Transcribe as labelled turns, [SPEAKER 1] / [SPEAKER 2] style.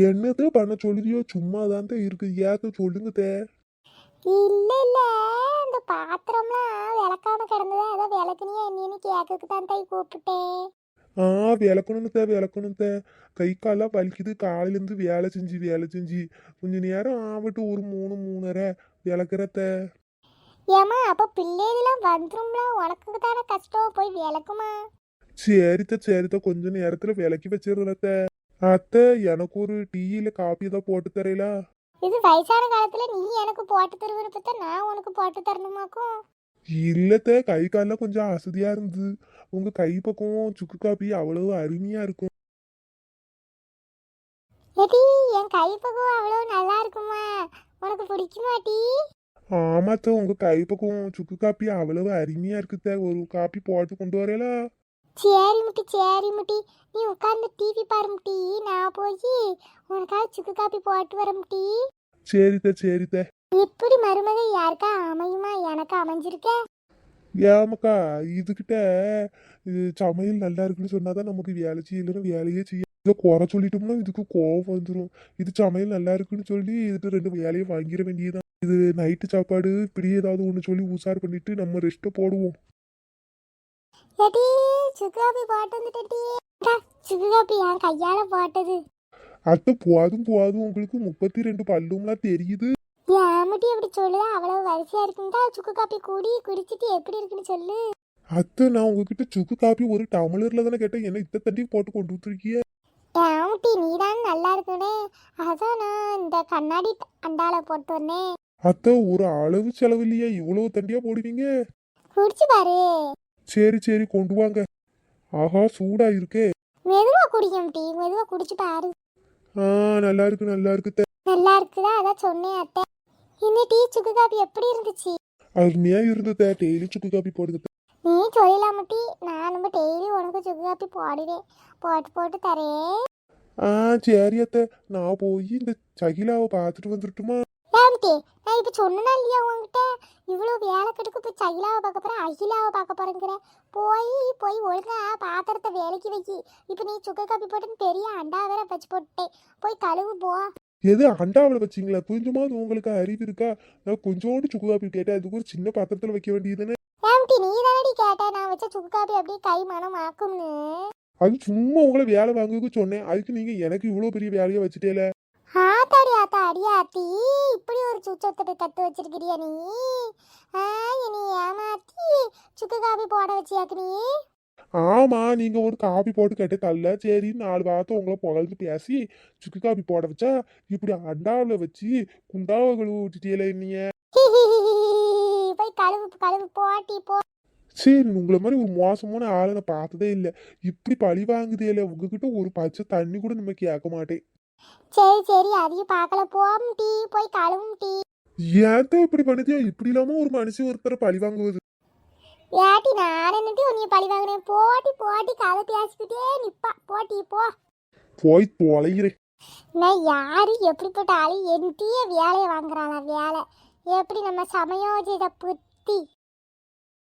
[SPEAKER 1] என்னது பண்ண சொல்லுதியோ? சும்மா தான் இருக்கு. ஏத்த சொல்லுங்க தே.
[SPEAKER 2] இல்ல இல்ல, இந்த பாத்திரம்லாம் விளக்காம கிடந்ததா, ஏதோ விளக்குனியா என்னன்னு கேட்கறதுக்கு தான் தாய் கூப்பிட்டேன்.
[SPEAKER 1] ஆ, விளக்கணும் தே. கை காலெல்லாம் வலிக்குது. காலையிலேருந்து வேலை செஞ்சு கொஞ்ச நேரம் ஆகட்டும். ஒரு 3 3:30 விளக்குற தே.
[SPEAKER 2] ஏமா அப்ப பிள்ளைகளாம் வந்துரும்ல, உனக்கு தானே கஷ்டம், போய் விளக்குமா.
[SPEAKER 1] சரித்த கொஞ்ச நேரத்துல விளக்கி வச்சிடுற தே. அத்தை, எனக்கு ஒரு டீ இல்ல காப்பி ஏதாவது போட்டு தரீங்களா?
[SPEAKER 2] இது வயசான காலத்துல நீ எனக்கு போட்டு தருவேன்னு பார்த்தா நான் உனக்கு போட்டு தரணுமாக்கும்.
[SPEAKER 1] இல்லத்த, கை காலெல்லாம் கொஞ்சம் அசதியா இருந்தது. உங்க கை பக்கம் சுக்கு காப்பி அவ்வளவு அருமையா இருக்கும்.
[SPEAKER 2] ஏடி, என் கை பக்கம் அவ்வளவு நல்லா இருக்குமா? உனக்கு பிடிக்குமாட்டி?
[SPEAKER 1] ஆமாத்த, உங்க கை பக்கம் சுக்கு காப்பி அவ்வளவு அருமையா இருக்குத்த. ஒரு காப்பி போட்டு கொண்டு வரல.
[SPEAKER 2] சரி முட்டி சரி முட்டி, நீ உட்காந்து டிவி பாரு முட்டி, நான் போய் உனக்காக சுக்கு காப்பி போட்டு வர முட்டி.
[SPEAKER 1] சரித்த.
[SPEAKER 2] இப்படி மருமக யாருக்கா அமையுமா? எனக்கு அமைஞ்சிருக்க.
[SPEAKER 1] ஏமாக்கா, இதுகிட்ட இது சமையல் நல்லா இருக்குன்னு சொன்னாதான் நமக்கு வேலை செய்யலன்னு வேலையே செய்ய. இதை குறை சொல்லிட்டோம்னா இதுக்கு கோவம் வந்துடும். இது சமையல் நல்லா இருக்குன்னு சொல்லி இதுட்டு 2 வேலையை வாங்கிட வேண்டியதுதான். இது நைட்டு சாப்பாடு இப்படி ஏதாவது ஒன்று சொல்லி உசார் பண்ணிட்டு நம்ம ரெஸ்ட்டை போடுவோம்.
[SPEAKER 2] ஏடி, சுக்கு காப்பி போட்டு வந்துட்டேடி. சுக்கு காப்பி என் கையால போட்டது.
[SPEAKER 1] அத்தை, போதும் உங்களுக்கு 32 பல்லும்லாம் தெரியுது.
[SPEAKER 2] ஏன் முட்டி அப்படி சொல்லுதா? அவ்வளவு வரிசையா இருக்குண்டா சுக்கு காப்பி குடிச்சிட்டு எப்படி இருக்குன்னு சொல்லு.
[SPEAKER 1] அத்தை, நான் உங்ககிட்ட சுக்கு காப்பி ஒரு டம்ளர்ல தானே கேட்டேன். என்ன இத்த தண்டி போட்டு கொண்டு வந்துருக்கிய?
[SPEAKER 2] டேமுட்டி, நீ தான் நல்லா இருக்குனே, அதான் நான் இந்த கண்ணாடி அண்டால போட்டு வந்தேன்.
[SPEAKER 1] அத்தை, ஒரு அளவு செலவு இல்லையா இவ்வளவு தண்டியா போடுவீங்க?
[SPEAKER 2] குடிச்சு பாரு.
[SPEAKER 1] சரி கொண்டு வாங்க. ஆஹா, சூடா இருக்கே.
[SPEAKER 2] மெதுவா குடிக்கும் டீ, மெதுவா குடிச்சு பாரு.
[SPEAKER 1] ஆ, நல்லா இருக்கு அத்தை.
[SPEAKER 2] நல்லா இருக்குதா? அதான் சொன்னேன் அத்தை. இந்த டீ சுக்கு காப்பி எப்படி இருந்துச்சு?
[SPEAKER 1] அருமையா இருந்தத. டெய்லி சுக்கு காப்பி போடுங்க.
[SPEAKER 2] நீ சொல்லலாம் முட்டி, நானும் டெய்லி உனக்கு சுக்கு காப்பி போடுவேன், போட்டு தரேன்.
[SPEAKER 1] ஆ, சரி அத்தை, நான் போய் இந்த சகிலாவை பார்த்துட்டு வந்துட்டுமா?
[SPEAKER 2] ஏன்டி, நான் இப்போ சொன்னா இல்லையா உங்ககிட்ட, இவ்வளோ வேலை கெடுக்கு போய் சகிலாவை பார்க்க போகிறேன், அகிலாவை பார்க்க போகிறேங்கிற. போய் ஒழுங்கா பாத்திரத்தை வேலைக்கு வைக்கி. இப்போ நீ சுக்கு காப்பி போட்டுன்னு பெரிய அண்டா வேற வச்சு போட்டுட்டேன், போய் கழுவு போ.
[SPEAKER 1] எது அண்டாவில் வச்சிங்களா? கொஞ்சமாவது உங்களுக்கு அறிவு இருக்கா? நான் கொஞ்சோண்டு சுக்கு காப்பி கேட்டேன். அதுக்கு ஒரு சின்ன பாத்திரத்தில் வைக்க வேண்டியதுன்னு.
[SPEAKER 2] ஏன்டி, நீ தானடி கேட்ட நான் வச்ச சுக்கு காப்பி அப்படியே கை மனம் ஆக்கும்னு.
[SPEAKER 1] அது சும்மா உங்களை வேலை வாங்குறதுக்கு சொன்னேன். அதுக்கு நீங்க எனக்கு இவ்வளோ பெரிய வேலையை வச்சுட்டேல.
[SPEAKER 2] அடியாத்தி, இப்படி ஒரு சுச்சத்தை கத்து வச்சிருக்கிறியா நீ? நீ ஏமாத்தி சுக்கு காப்பி போட வச்சியாக்கு நீ.
[SPEAKER 1] ஆமா, நீங்க ஒரு காபி போட்டு கேட்டு தரல. சரி, 4 வார்த்தை உங்களை புகழ்ந்து பேசி சுக்கு காபி போட வச்சா இப்படி அண்டாவில் வச்சு குண்டாவை கழுவு விட்டுட்டியல நீங்க.
[SPEAKER 2] போய் கழுவு போட்டி போ.
[SPEAKER 1] சரி, உங்களை மாதிரி ஒரு மோசமான ஆளை நான் பார்த்ததே இல்லை. இப்படி பழி வாங்குதே இல்லை. உங்ககிட்ட ஒரு பச்சை தண்ணி கூட நம்ம கேட்க மாட்டேன்.
[SPEAKER 2] சரி அதையும் பார்க்கல, போம் டீ, போய் கழுவும் டீ.
[SPEAKER 1] ஏன் இப்படி பண்ணுதியா? இப்படி இல்லாம ஒரு மனுஷன் ஒருத்தரை பழி வாங்குவது?
[SPEAKER 2] ஏட்டி, நான் என்னட்டி உன்னைய பழி வாங்கினேன்? போட்டி கதை பேசிக்கிட்டே நிப்பா, போட்டி போ.
[SPEAKER 1] போய் தொலைகிறேன்.
[SPEAKER 2] நான் யாரு எப்படிப்பட்ட ஆளு? என்கிட்டயே வேலையை வாங்குறாளா? வேலை எப்படி நம்ம சமயோஜித புத்தி